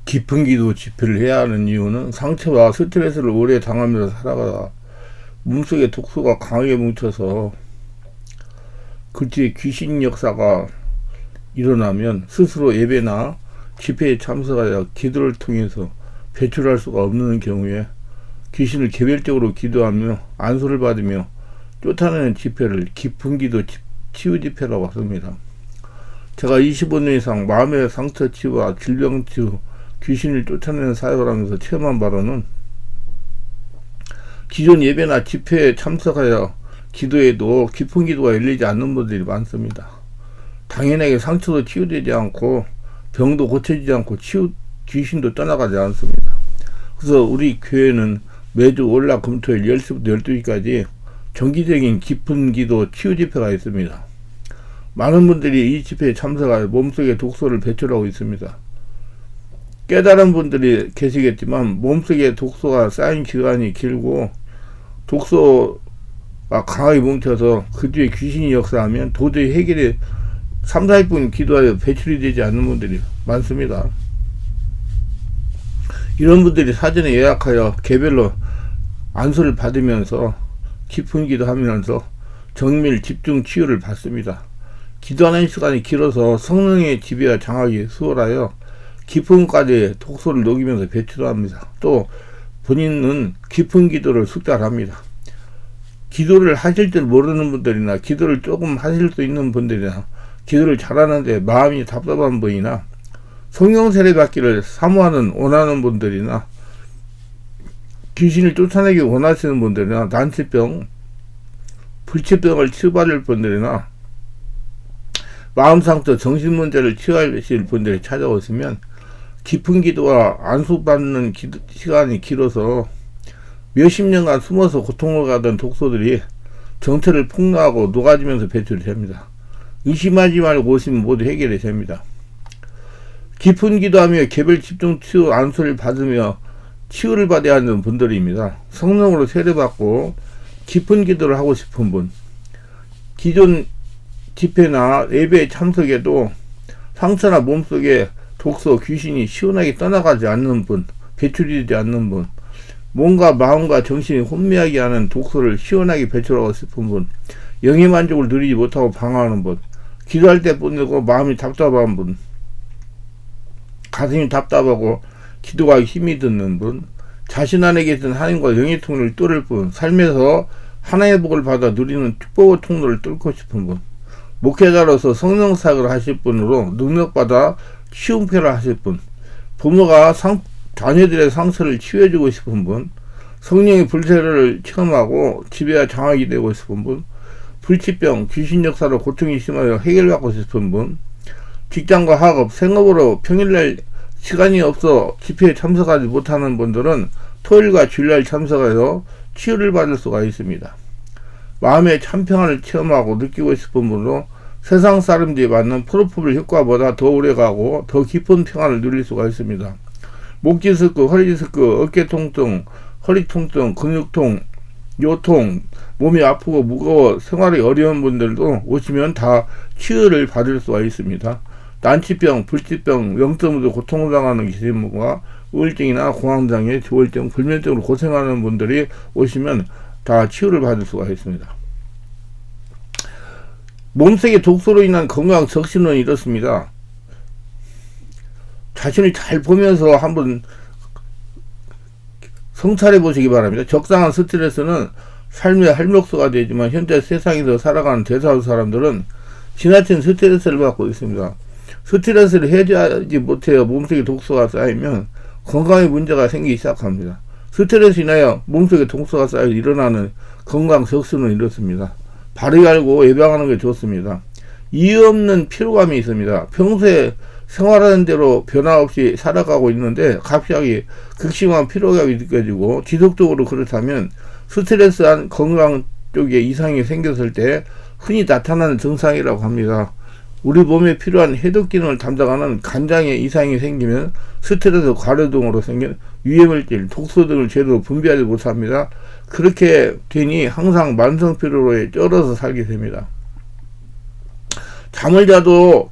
깊은 기도 집회를 해야 하는 이유는 상처와 스트레스를 오래 당하면서 살아가다 몸속에 독소가 강하게 뭉쳐서 그 뒤에 귀신 역사가 일어나면 스스로 예배나 집회에 참석하여 기도를 통해서 배출할 수가 없는 경우에 귀신을 개별적으로 기도하며 안수를 받으며 쫓아내는 집회를 깊은 기도 치유 집회라고 합니다. 제가 25년 이상 마음의 상처 치유와 질병 치유, 귀신을 쫓아내는 사역을 하면서 체험한 바로는 기존 예배나 집회에 참석하여 기도해도 깊은 기도가 열리지 않는 분들이 많습니다. 당연하게 상처도 치유되지 않고 병도 고쳐지지 않고 귀신도 떠나가지 않습니다. 그래서 우리 교회는 매주 월화 금토일 10시부터 12시까지 정기적인 깊은 기도 치유 집회가 있습니다. 많은 분들이 이 집회에 참석하여 몸속에 독소를 배출하고 있습니다. 깨달은 분들이 계시겠지만 몸속에 독소가 쌓인 기간이 길고 독소가 강하게 뭉쳐서 그 뒤에 귀신이 역사하면 도저히 해결이 3, 40분 기도하여 배출이 되지 않는 분들이 많습니다. 이런 분들이 사전에 예약하여 개별로 안수를 받으면서 깊은 기도하면서 정밀 집중 치유를 받습니다. 기도하는 시간이 길어서 성령의 지배와 장악이 수월하여 깊음까지 독소를 녹이면서 배출합니다. 또 본인은 깊은 기도를 숙달합니다. 기도를 하실 줄 모르는 분들이나 기도를 조금 하실 수 있는 분들이나 기도를 잘하는데 마음이 답답한 분이나 성령 세례 받기를 사모하는 원하는 분들이나 귀신을 쫓아내기 원하시는 분들이나 난치병, 불치병을 치유받을 분들이나 마음상처, 정신문제를 치유하실 분들이 찾아오시면 깊은 기도와 안수받는 시간이 길어서 몇십 년간 숨어서 고통을 가던 독소들이 정체를 폭로하고 녹아지면서 배출이 됩니다. 의심하지 말고 오시면 모두 해결이 됩니다. 깊은 기도하며 개별 집중 치유 안수를 받으며 치유를 받아야 하는 분들입니다. 성령으로 세례받고 깊은 기도를 하고 싶은 분, 기존 집회나 예배에 참석해도 상처나 몸속에 독소, 귀신이 시원하게 떠나가지 않는 분, 배출이 되지 않는 분, 몸과 마음과 정신이 혼미하게 하는 독소를 시원하게 배출하고 싶은 분, 영의 만족을 누리지 못하고 방황하는 분, 기도할 때뿐이고 마음이 답답한 분, 가슴이 답답하고 기도가 힘이 드는 분, 자신 안에 계신 하나님과 영의 통로를 뚫을 분, 삶에서 하나의 복을 받아 누리는 축복의 통로를 뚫고 싶은 분, 목회자로서 성령 사역을 하실 분으로 능력받아 치유표를 하실 분, 부모가 자녀들의 상처를 치유해주고 싶은 분, 성령의 불세를 체험하고 지배와 장악이 되고 싶은 분, 불치병, 귀신 역사로 고통이 심하여 해결받고 싶은 분, 직장과 학업, 생업으로 평일날 시간이 없어 집회에 참석하지 못하는 분들은 토요일과 주일날 참석하여 치유를 받을 수가 있습니다. 마음의 참평안을 체험하고 느끼고 싶은 분으로 세상 사람들이 받는 프로포폴 효과보다 더 오래가고 더 깊은 평안을 누릴 수가 있습니다. 목 디스크, 허리 디스크, 어깨 통증, 허리 통증, 근육통, 요통, 몸이 아프고 무거워 생활이 어려운 분들도 오시면 다 치유를 받을 수가 있습니다. 난치병, 불치병, 영점으로 고통당하는 기신분과 우울증이나 공황장애, 조울증, 불면증으로 고생하는 분들이 오시면 다 치유를 받을 수가 있습니다. 몸속의 독소로 인한 건강 적신은 이렇습니다. 자신을 잘 보면서 한번 성찰해 보시기 바랍니다. 적당한 스트레스는 삶의 활력소가 되지만 현재 세상에서 살아가는 대다수 사람들은 지나친 스트레스를 받고 있습니다. 스트레스를 해소하지 못해요. 몸속에 독소가 쌓이면 건강에 문제가 생기기 시작합니다. 스트레스 인하여 몸속에 독소가 쌓여 일어나는 건강 적신은 이렇습니다. 바로 알고 예방하는 게 좋습니다. 이유 없는 피로감이 있습니다. 평소에 생활하는 대로 변화 없이 살아가고 있는데 갑자기 극심한 피로감이 느껴지고 지속적으로 그렇다면 스트레스한 건강 쪽에 이상이 생겼을 때 흔히 나타나는 증상이라고 합니다. 우리 몸에 필요한 해독 기능을 담당하는 간장에 이상이 생기면 스트레스 과로 등으로 생긴 유해물질, 독소 등을 제대로 분비하지 못합니다. 그렇게 되니 항상 만성 피로에 쩔어서 살게 됩니다. 잠을 자도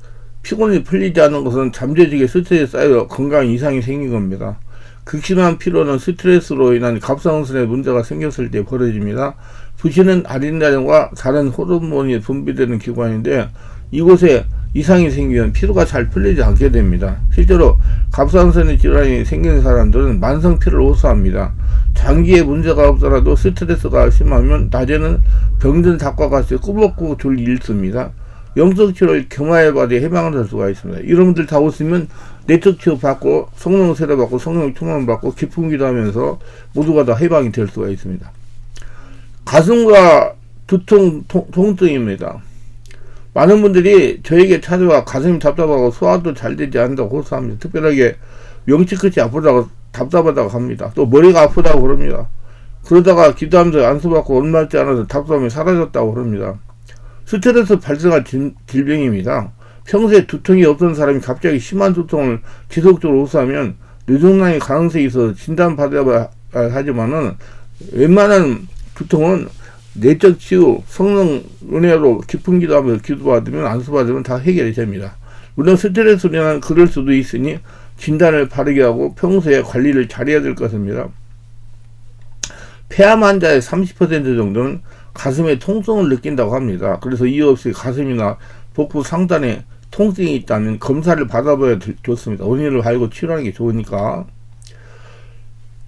피곤이 풀리지 않는 것은 잠재적인 스트레스에 쌓여 건강 이상이 생긴 겁니다. 극심한 피로는 스트레스로 인한 갑상선에 문제가 생겼을 때 벌어집니다. 부신은 아드레날린과 다른 호르몬이 분비되는 기관인데 이곳에 이상이 생기면 피로가 잘 풀리지 않게 됩니다. 실제로 갑상선에 질환이 생기는 사람들은 만성 피로를 호소합니다. 장기에 문제가 없더라도 스트레스가 심하면 낮에는 병든 닭과 같이 꾸벅꾸벅 졸리 잃습니다. 영적치료를 경화해봐야 해방을 할 수가 있습니다. 여러분들 다 오시면 내적치료 받고 성령 세례 받고 성령 충만 받고 기쁜 기도하면서 모두가 다 해방이 될 수가 있습니다. 가슴과 두통 통증입니다. 많은 분들이 저에게 찾아와 가슴이 답답하고 소화도 잘 되지 않는다고 호소합니다. 특별하게 명치 끝이 아프다고 답답하다고 합니다. 또 머리가 아프다고 그럽니다. 그러다가 기도하면서 안수받고 얼마 있지 않아서 답답함이 사라졌다고 그럽니다. 스트레스 발생한 질병입니다. 평소에 두통이 없던 사람이 갑자기 심한 두통을 지속적으로 호소하면 뇌종양의 가능성이 있어서 진단받아야 하지만은 웬만한 두통은 내적 치유, 성령 은혜로 깊은 기도하면서 기도받으면 안수받으면 다 해결이 됩니다. 물론 스트레스로 인한 그럴 수도 있으니 진단을 바르게 하고 평소에 관리를 잘해야 될 것입니다. 폐암 환자의 30% 정도는 가슴에 통증을 느낀다고 합니다. 그래서 이유 없이 가슴이나 복부 상단에 통증이 있다면 검사를 받아봐야 좋습니다. 원인을 알고 치료하는 게 좋으니까.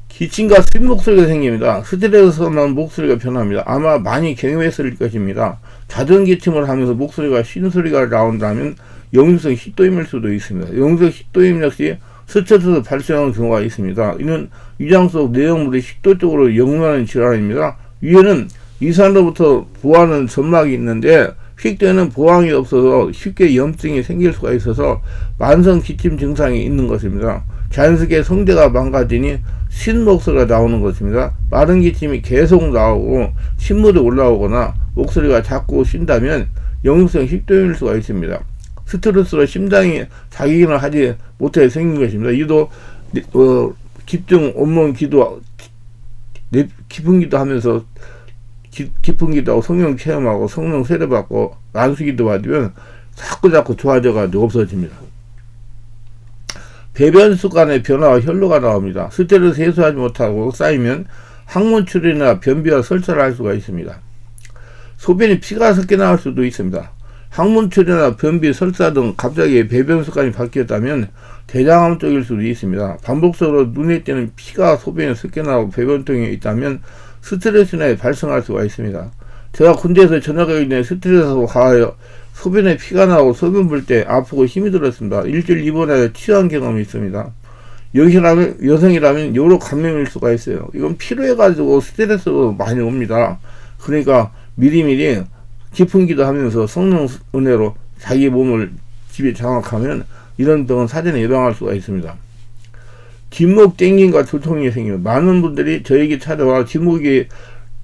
기침과 숨 목소리가 생깁니다. 스트레스에서 나온 목소리가 변합니다. 아마 많이 경험했을 것입니다. 자전 기침을 하면서 목소리가 쉰 소리가 나온다면 역류성 식도염일 수도 있습니다. 역류성 식도염 역시 스트레스에서 발생하는 경우가 있습니다. 이는 위장 속 내용물이 식도 쪽으로 역류하는 질환입니다. 위에는 위산으로부터 보호하는 점막이 있는데 식도에는 보강이 없어서 쉽게 염증이 생길 수가 있어서 만성 기침 증상이 있는 것입니다. 자연스럽게 성대가 망가지니 쉰 목소리가 나오는 것입니다. 마른 기침이 계속 나오고 신물이 올라오거나 목소리가 자꾸 쉰다면 역류성 식도염일 수가 있습니다. 스트레스로 심장이 자기기능을 하지 못해 생긴 것입니다. 이도 집중 온몸 기도 깊은 기도 하면서 깊은 기도하고 성령 체험하고 성령 세례받고 안수 기도 받으면 자꾸 좋아져 가지고 없어집니다. 배변 습관의 변화와 혈로가 나옵니다. 스트레스 해소하지 못하고 쌓이면 항문출혈이나 변비와 설사를 할 수가 있습니다. 소변이 피가 섞여 나올 수도 있습니다. 항문출혈이나 변비, 설사 등 갑자기 배변 습관이 바뀌었다면 대장암 쪽일 수도 있습니다. 반복적으로 눈에 띄는 피가 소변에 섞여 나오고 배변통에 있다면 스트레스나 발생할 수가 있습니다. 제가 군대에서 전역하기 전에 스트레스가 가하여 소변에 피가 나오고 소변 볼 때 아프고 힘이 들었습니다. 일주일 입원하여 치유한 경험이 있습니다. 여성이라면 요로 감염일 수가 있어요. 이건 피로해가지고 스트레스가 많이 옵니다. 그러니까 미리미리 깊은 기도하면서 성령 은혜로 자기 몸을 집에 장악하면 이런 병은 사전에 예방할 수가 있습니다. 뒷목 땡김과 두통이 생깁니다. 많은 분들이 저에게 찾아와 뒷목이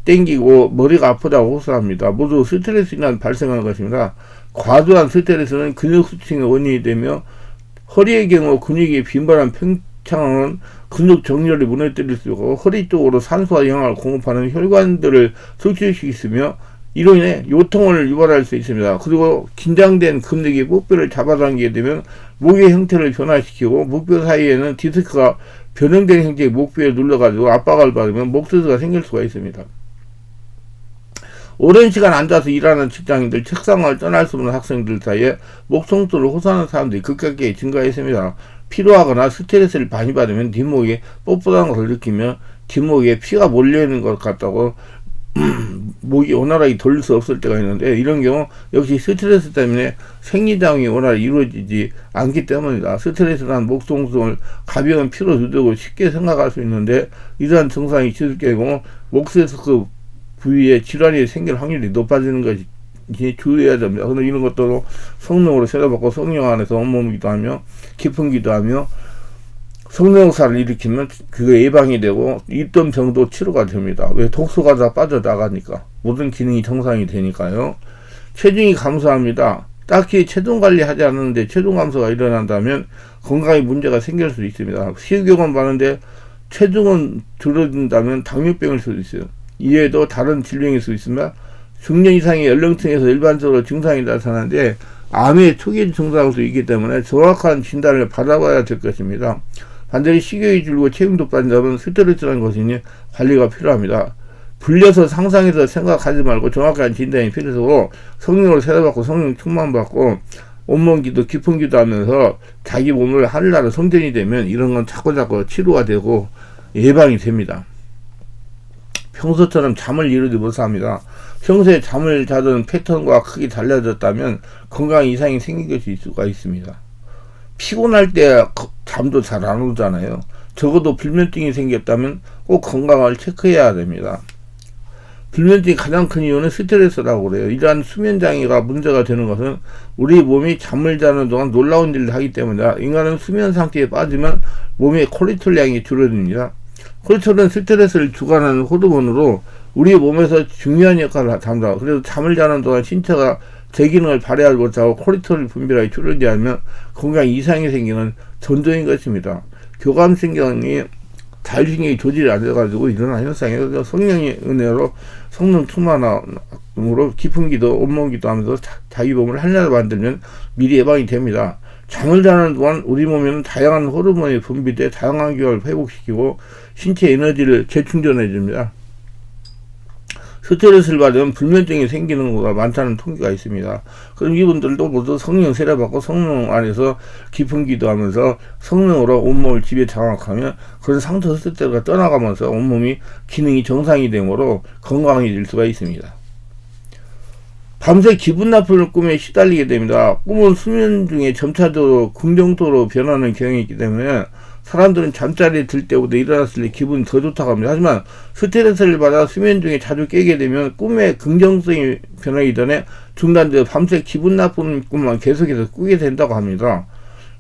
땡기고 머리가 아프다고 호소합니다. 모두 스트레스로 인한 발생한 것입니다. 과도한 스트레스는 근육 수축의 원인이 되며 허리의 경우 근육이 빈번한 팽창은 근육 정렬이 무너뜨릴 수 있고 허리 쪽으로 산소와 영양을 공급하는 혈관들을 수축시키며 이로 인해 요통을 유발할 수 있습니다. 그리고 긴장된 근육이 목뼈를 잡아당기게 되면 목의 형태를 변화시키고 목뼈 사이에는 디스크가 변형된 형태의 목뼈에 눌러가지고 압박을 받으면 목스트레스가 생길 수가 있습니다. 오랜 시간 앉아서 일하는 직장인들, 책상을 떠날 수 없는 학생들 사이에 목통증을 호소하는 사람들이 급격하게 증가했습니다. 피로하거나 스트레스를 많이 받으면 뒷목이 뻣뻣한 것을 느끼며 뒷목에 피가 몰려있는 것 같다고 목이 원활하게 돌릴 수 없을 때가 있는데 이런 경우 역시 스트레스 때문에 생리장이 원활히 이루어지지 않기 때문이다. 스트레스란 목통증을 가벼운 피로 누르고 쉽게 생각할 수 있는데 이러한 증상이 지속되고 목세스크 부위에 질환이 생길 확률이 높아지는 것이 주의해야 됩니다. 그런데 이런 것도 성령으로 세례받고 성령 안에서 온몸 기도하며 깊은 기도하며 성령사를 일으키면 그게 예방이 되고 있던 병도 치료가 됩니다. 왜? 독소가 다 빠져나가니까 모든 기능이 정상이 되니까요. 체중이 감소합니다. 딱히 체중 관리하지 않는데 체중 감소가 일어난다면 건강에 문제가 생길 수 있습니다. 식욕은 많은데 체중은 줄어든다면 당뇨병일 수도 있어요. 이외에도 다른 질병일 수 있으며 중년 이상의 연령층에서 일반적으로 증상이 나타나는데 암의 초기 증상도 있기 때문에 정확한 진단을 받아봐야 될 것입니다. 반드시 식욕이 줄고 체중도 빠진다면 스트레스라는 것이니 관리가 필요합니다. 불려서 상상해서 생각하지 말고 정확한 진단이 필요하고 성령으로 세례받고 성령 충만받고 온몸 기도 깊은 기도하면서 자기 몸을 하늘나라 성전이 되면 이런 건 자꾸자꾸 치료가 되고 예방이 됩니다. 평소처럼 잠을 이루지 못합니다. 평소에 잠을 자던 패턴과 크게 달라졌다면 건강 이상이 생길 수가 있습니다. 피곤할 때 잠도 잘 안 오잖아요. 적어도 불면증이 생겼다면 꼭 건강을 체크해야 됩니다. 불면증이 가장 큰 이유는 스트레스라고 그래요. 이러한 수면장애가 문제가 되는 것은 우리 몸이 잠을 자는 동안 놀라운 일을 하기 때문이다. 인간은 수면 상태에 빠지면 몸의 콜레스테롤 양이 줄어듭니다. 콜레스테롤은 스트레스를 주관하는 호르몬으로 우리 몸에서 중요한 역할을 합니다. 그래서 잠을 자는 동안 신체가 제 기능을 발휘하지 못하고 콜레스테롤 분비량이 줄어들지 않으면 건강 이상이 생기는 전조인 것입니다. 교감신경이 자율신경이 조절이 안 돼가지고 일어나는 현상이에요. 성령의 은혜로 성령 충만함으로 깊은 기도, 온몸 기도하면서 자기 몸을 하나로 만들면 미리 예방이 됩니다. 잠을 자는 동안 우리 몸에는 다양한 호르몬이 분비돼 다양한 기관을 회복시키고 신체 에너지를 재충전해 줍니다. 스트레스를 받으면 불면증이 생기는 경우가 많다는 통계가 있습니다. 그럼 이분들도 모두 성령 세례받고 성령 안에서 깊은 기도하면서 성령으로 온몸을 지배 장악하면 그런 상태 스트레스가 떠나가면서 온몸이 기능이 정상이 되므로 건강해질 수가 있습니다. 밤새 기분 나쁜 꿈에 시달리게 됩니다. 꿈은 수면 중에 점차적으로 긍정적으로 변하는 경향이 있기 때문에 사람들은 잠자리에 들 때보다 일어났을 때 기분이 더 좋다고 합니다. 하지만 스트레스를 받아 수면 중에 자주 깨게 되면 꿈의 긍정성이 변하기 전에 중단되어 밤새 기분 나쁜 꿈만 계속해서 꾸게 된다고 합니다.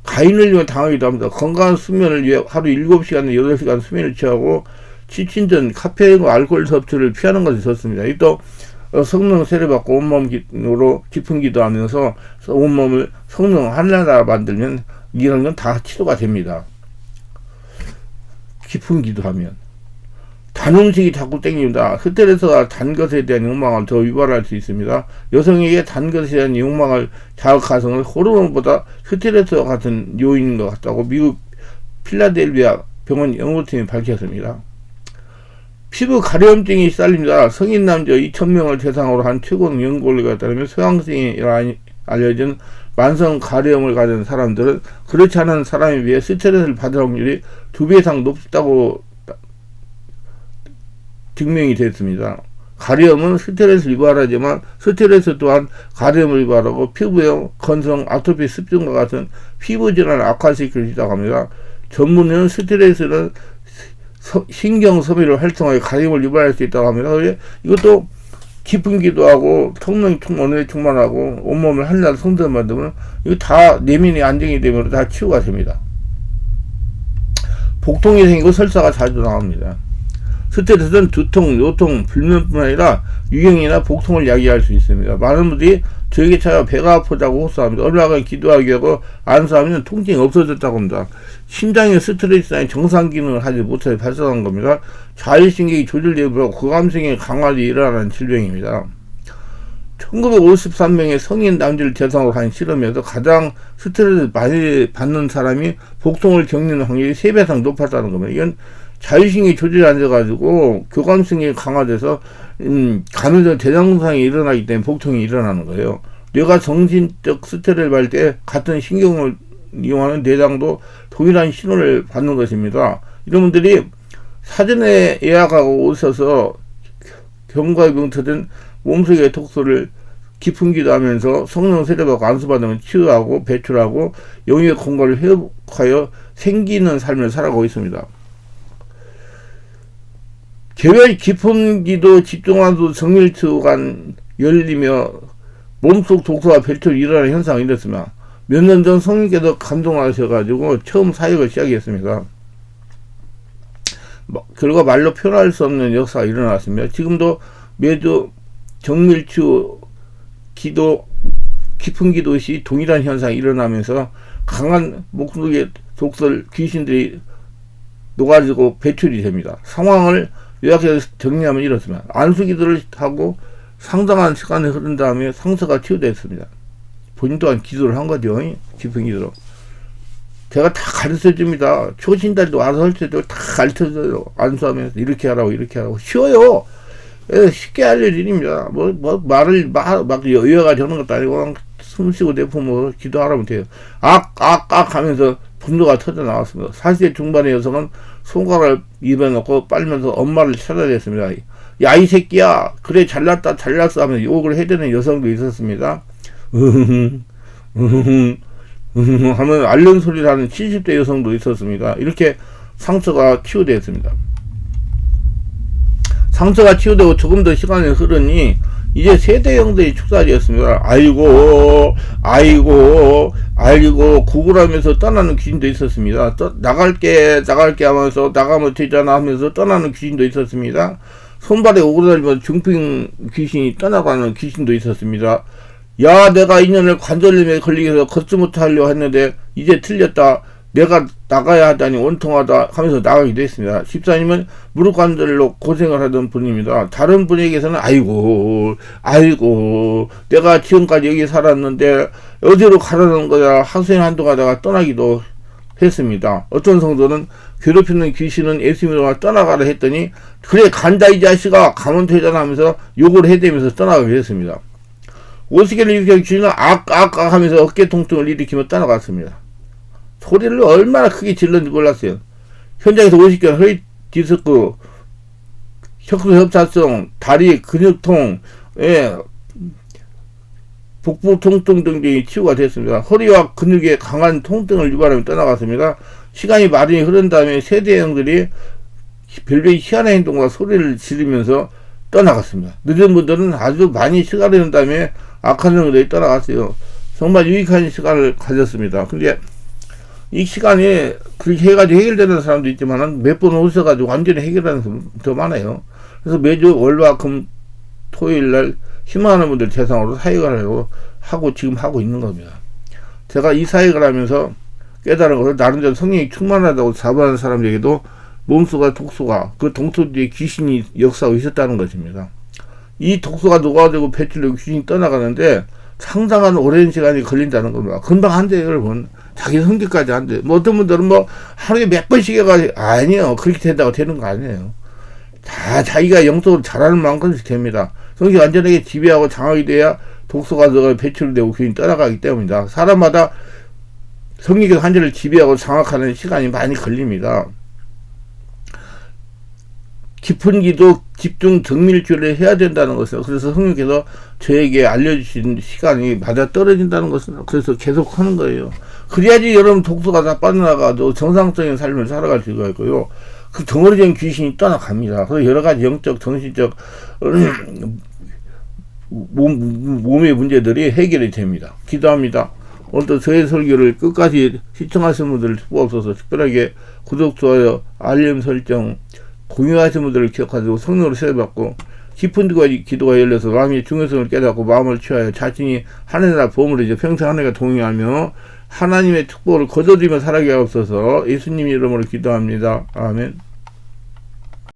가인을 위해 당하기도 합니다. 건강한 수면을 위해 하루 7시간, 8시간 수면을 취하고 취침 전 카페인과 알코올 섭취를 피하는 것이 좋습니다. 또 성령 세례받고 온몸으로 깊은 기도하면서 온몸을 성령 하나라 만들면 이런 건 다 치료가 됩니다. 깊은 기도하면 단 음식이 자꾸 땡깁니다. 스트레스가 단 것에 대한 욕망을 더 유발할 수 있습니다. 여성에게 단 것에 대한 욕망을 자극하는 것은 호르몬보다 스트레스와 같은 요인인 것 같다고 미국 필라델피아 병원 연구팀이 밝혔습니다. 피부 가려움증이 시달립니다. 성인 남자 2,000명을 대상으로 한 최고 연구결과에 따르면 소양성이라 알려진 만성 가려움을 가진 사람들은 그렇지 않은 사람에 비해 스트레스를 받을 확률이 2배 이상 높다고 증명이 됐습니다. 가려움은 스트레스를 유발하지만 스트레스 또한 가려움을 유발하고 피부염, 건성, 아토피, 습진과 같은 피부 질환을 악화시킬 수 있다고 합니다. 전문의는 스트레스는 신경 소비를 활성화해 가려움을 유발할 수 있다고 합니다. 이것도 깊은 기도하고 성령 충만에 충만하고 온몸을 하나로 성전 만들면 이거 다 내면이 안정이 되면 다 치유가 됩니다. 복통이 생기고 설사가 자주 나옵니다. 스트레스는 두통, 요통, 불면뿐 아니라 유경이나 복통을 야기할 수 있습니다. 많은 분들이 저에게 찾아 배가 아프다고 호소합니다. 얼마나 기도하기 하고 안수하면 통증이 없어졌다고 합니다. 심장의 스트레스나 정상 기능을 하지 못해 발생한 겁니다. 자율신경이 조절되고 고감성이 강화되어 일어나는 질병입니다. 1953명의 성인 남자를 대상으로 한 실험에서 가장 스트레스를 많이 받는 사람이 복통을 겪는 확률이 3배 이상 높았다는 겁니다. 이건 자율신경이 조절이 안 돼가지고 교감성이 강화돼서 감염적 대장상이 일어나기 때문에 복통이 일어나는 거예요. 뇌가 정신적 스트레스를 받을 때 같은 신경을 이용하는 내장도 동일한 신호를 받는 것입니다. 이런 분들이 사전에 예약하고 오셔서 경과에 병터든 몸속의 독소를 깊은 기도하면서 성령 세례받고 안수받으면 치유하고 배출하고 영역의 건강을 회복하여 생기는 삶을 살아가고 있습니다. 개별 깊은 기도 집중하도 정밀추간 열리며 몸속 독소가 배출이 일어나는 현상이 일어났습니다. 몇 년 전 성님께서 감동하셔가지고 처음 사역을 시작했습니다. 결과 말로 표현할 수 없는 역사가 일어났습니다. 지금도 매주 정밀추 기도, 깊은 기도 시 동일한 현상이 일어나면서 강한 목속의 독설 귀신들이 녹아지고 배출이 됩니다. 상황을 요약해서 정리하면 이렇습니다. 안수 기도를 하고 상당한 시간이 흐른 다음에 상처가 치유됐습니다. 본인 또한 기도를 한 거죠. 깊은 기도로. 제가 다 가르쳐 줍니다. 초신달도 와서 할 때도 다 가르쳐 줘요. 안수하면서 이렇게 하라고 이렇게 하라고. 쉬워요. 쉽게 알려드립니다. 말을 막 여여가지고 하는 것도 아니고 숨 쉬고 내품으로 기도하라면 돼요. 하면서 분노가 터져 나왔습니다. 40대 중반의 여성은 손가락을 입에 넣고 빨면서 엄마를 찾아냈습니다. 야, 이 새끼야, 그래 잘났다 잘났어 하면서 욕을 해대는 여성도 있었습니다. 하면 앓는 소리를 하는 70대 여성도 있었습니다. 이렇게 상처가 치유되었습니다. 상처가 치유되고 조금 더 시간이 흐르니 이제 세대형들이 축사되었습니다. 아이고 구글하면서 떠나는 귀신도 있었습니다. 나갈게 하면서 나가면 되잖아 하면서 떠나는 귀신도 있었습니다. 손발에 오그라들면서 중풍 귀신이 떠나가는 귀신도 있었습니다. 야, 내가 인연을 관절염에 걸리게 해서 걷지 못하려고 했는데 이제 틀렸다. 내가 나가야 하다니 원통하다 하면서 나가기도 했습니다. 집사님은 무릎 관절로 고생을 하던 분입니다. 다른 분에게서는 아이고 내가 지금까지 여기 살았는데 어디로 가라는 거야 하소연 한동하다가 떠나기도 했습니다. 어떤 성도는 괴롭히는 귀신은 예수님으로 떠나가라 했더니 그래 간다 이 자식아 가면 되잖아 하면서 욕을 해대면서 떠나가기도 했습니다. 오시게를 일으켜 귀신은 하면서 어깨 통증을 일으키며 떠나갔습니다. 소리를 얼마나 크게 질렀는지 몰랐어요. 현장에서 50개월 허리 디스크, 척수 협착성, 다리 근육통, 복부 통증 등등이 치유가 됐습니다. 허리와 근육에 강한 통증을 유발하며 떠나갔습니다. 시간이 많이 흐른 다음에 세대형들이 별별의 희한한 행동과 소리를 지르면서 떠나갔습니다. 늦은 분들은 아주 많이 시간이 흐른 다음에 악한 성들이 떠나갔어요. 정말 유익한 시간을 가졌습니다. 근데 이 시간이 그렇게 해가지고 해결되는 사람도 있지만 몇 번 오셔가지고 완전히 해결하는 사람 더 많아요. 그래서 매주 월화 금 토요일날 희망하는 분들 대상으로 사역을 하고 지금 하고 있는 겁니다. 제가 이 사역을 하면서 깨달은 것은 나름대로 성령이 충만하다고 자부하는 사람에게도 몸소가 독소가 그 독소 뒤에 귀신이 역사하고 있었다는 것입니다. 이 독소가 녹아들고 배출되고 귀신이 떠나가는데 상당한 오랜 시간이 걸린다는 겁니다. 금방 안 돼요, 여러분. 자기 성질까지 안 돼. 어떤 분들은 하루에 몇 번씩 해가지고, 아니요. 그렇게 된다고 되는 거 아니에요. 다 자기가 영적으로 잘하는 만큼씩 됩니다. 성질 완전하게 지배하고 장악이 돼야 독소가 배출되고 귀신이 떠나가기 때문이다. 사람마다 성령의 한절을 지배하고 장악하는 시간이 많이 걸립니다. 깊은 기도, 집중, 정밀주의를 해야 된다는 것을, 그래서 성령께서 저에게 알려주신 시간이 맞아 떨어진다는 것은, 그래서 계속 하는 거예요. 그래야지 여러분 독소가 다 빠져나가도 정상적인 삶을 살아갈 수가 있고요. 그 덩어리된 귀신이 떠나갑니다. 그래서 여러 가지 영적, 정신적, 몸의 문제들이 해결이 됩니다. 기도합니다. 오늘도 저의 설교를 끝까지 시청하신 분들 수고없어서 특별하게 구독, 좋아요, 알림 설정, 공유하신 분들을 기억하시고 성령으로 세례받고 깊은 기도가 열려서 마음의 중요성을 깨닫고 마음을 취하여 자신이 하나님 나라 보험으로 이제 평생 하나님과 동행하며 하나님의 축복을 거둬들이며 살아가게 하옵소서. 예수님 이름으로 기도합니다. 아멘.